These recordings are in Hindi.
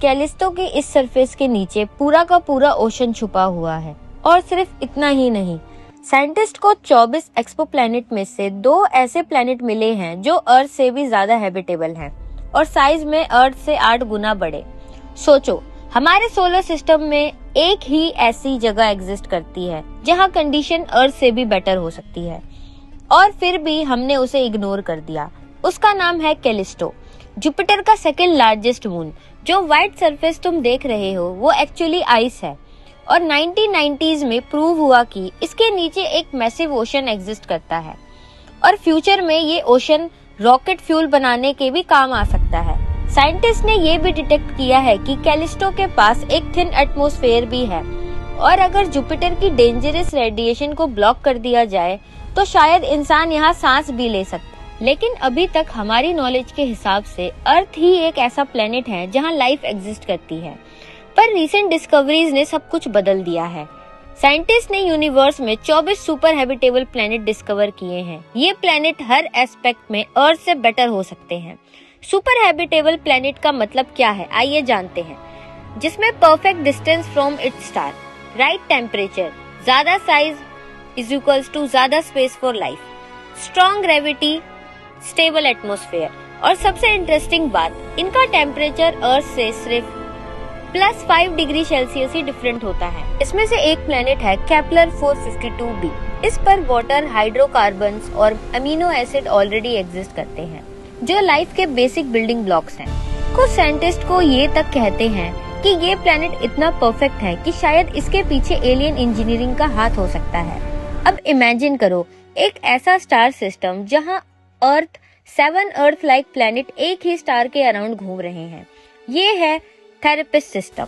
कैलिस्टो के इस सरफेस के नीचे पूरा का पूरा ओशन छुपा हुआ है। और सिर्फ इतना ही नहीं, साइंटिस्ट को 24 एक्सोप्लैनेट में से 2 ऐसे प्लैनेट मिले हैं जो अर्थ से भी ज्यादा हैबिटेबल हैं और साइज में अर्थ से 8 गुना बड़े। सोचो, हमारे सोलर सिस्टम में एक ही ऐसी जगह एग्जिस्ट करती है जहां कंडीशन अर्थ से भी बेटर हो सकती है, और फिर भी हमने उसे इग्नोर कर दिया। उसका नाम है कैलिस्टो, जुपिटर का सेकंड लार्जेस्ट मून। जो व्हाइट सरफेस तुम देख रहे हो वो एक्चुअली आइस है, और 1990s में प्रूव हुआ कि इसके नीचे एक मैसिव ओशन एग्जिस्ट करता है, और फ्यूचर में ये ओशन रॉकेट फ्यूल बनाने के भी काम आ सकता है। साइंटिस्ट ने ये भी डिटेक्ट किया है कि कैलिस्टो के पास एक थिन एटमॉस्फेयर भी है, और अगर जुपिटर की डेंजरस रेडिएशन को ब्लॉक कर दिया जाए तो शायद इंसान यहाँ सांस भी ले सकता है। लेकिन अभी तक हमारी नॉलेज के हिसाब से अर्थ ही एक ऐसा प्लेनेट है जहाँ लाइफ एग्जिस्ट करती है, पर रीसेंट डिस्कवरीज ने सब कुछ बदल दिया है। साइंटिस्ट ने यूनिवर्स में 24 सुपर हैबिटेबल प्लेनेट डिस्कवर किए हैं। ये प्लेनेट हर एस्पेक्ट में अर्थ से बेटर हो सकते हैं। सुपर हैबिटेबल प्लेनेट का मतलब क्या है, आइए जानते हैं। जिसमें perfect distance from its star, right temperature, ज्यादा साइज इज इक्वल्स टू ज्यादा space for life, strong gravity, stable atmosphere, और सबसे इंटरेस्टिंग बात, इनका टेम्परेचर अर्थ से सिर्फ +5 डिग्री सेल्सियस ही डिफरेंट होता है। इसमें से एक प्लेनेट है केपलर 452b। इस पर वाटर, हाइड्रोकार्बन्स और अमीनो एसिड ऑलरेडी एग्जिस्ट करते हैं, जो लाइफ के बेसिक बिल्डिंग ब्लॉक्स हैं। कुछ साइंटिस्ट को ये तक कहते हैं कि ये प्लेनेट इतना परफेक्ट है कि शायद इसके पीछे एलियन इंजीनियरिंग का हाथ हो सकता है। अब इमेजिन करो एक ऐसा स्टार सिस्टम जहां अर्थ 7 अर्थ लाइक प्लेनेट एक ही स्टार के अराउंड घूम रहे हैं। ये है थेरेपिस्ट सिस्टम।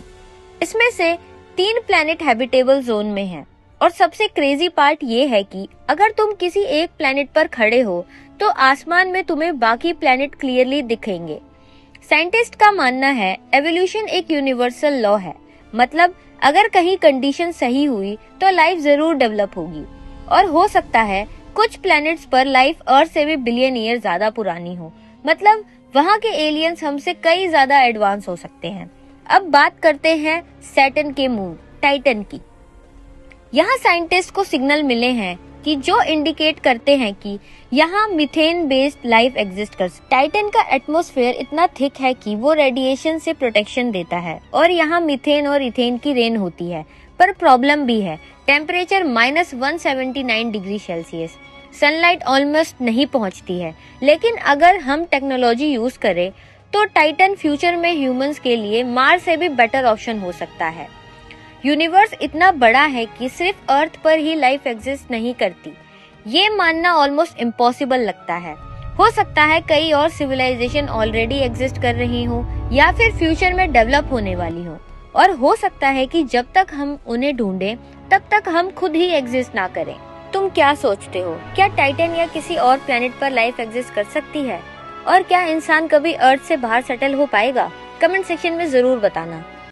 इसमें से 3 प्लेनेट हैबिटेबल जोन में हैं, और सबसे क्रेजी पार्ट ये है कि अगर तुम किसी एक प्लेनेट पर खड़े हो तो आसमान में तुम्हें बाकी प्लेनेट क्लियरली दिखेंगे। साइंटिस्ट का मानना है एवोल्यूशन एक यूनिवर्सल लॉ है, मतलब अगर कहीं कंडीशन सही हुई तो लाइफ जरूर डेवलप होगी, और हो सकता है कुछ प्लैनेट्स पर लाइफ अर्थ से भी बिलियन ईयर ज्यादा पुरानी हो, मतलब वहाँ के एलियंस हमसे कई ज्यादा एडवांस हो सकते हैं। अब बात करते हैं सैटर्न के मून टाइटन की। यहाँ साइंटिस्ट को सिग्नल मिले हैं कि जो इंडिकेट करते हैं कि यहाँ मीथेन बेस्ड लाइफ एग्जिस्ट कर सकती है। टाइटन का एटमॉस्फेयर इतना थिक है कि वो रेडिएशन से प्रोटेक्शन देता है, और यहाँ मीथेन और इथेन की रेन होती है। पर प्रॉब्लम भी है, temperature -179 degree Celsius, sunlight almost नहीं पहुँचती है। लेकिन अगर हम टेक्नोलॉजी यूज करें तो टाइटन फ्यूचर में ह्यूमंस के लिए मार्स से भी बेटर ऑप्शन हो सकता है। यूनिवर्स इतना बड़ा है कि सिर्फ अर्थ पर ही लाइफ एग्जिस्ट नहीं करती, ये मानना ऑलमोस्ट इम्पॉसिबल लगता है। हो सकता है कई और सिविलाइजेशन ऑलरेडी एग्जिस्ट कर रही हो, या फिर फ्यूचर में डेवलप होने वाली हो, और हो सकता है कि जब तक हम उन्हें ढूंढें तब तक हम खुद ही एग्जिस्ट ना करें। तुम क्या सोचते हो, क्या टाइटन या किसी और प्लेनेट पर लाइफ एग्जिस्ट कर सकती है? और क्या इंसान कभी अर्थ से बाहर सेटल हो पाएगा? कमेंट सेक्शन में जरूर बताना।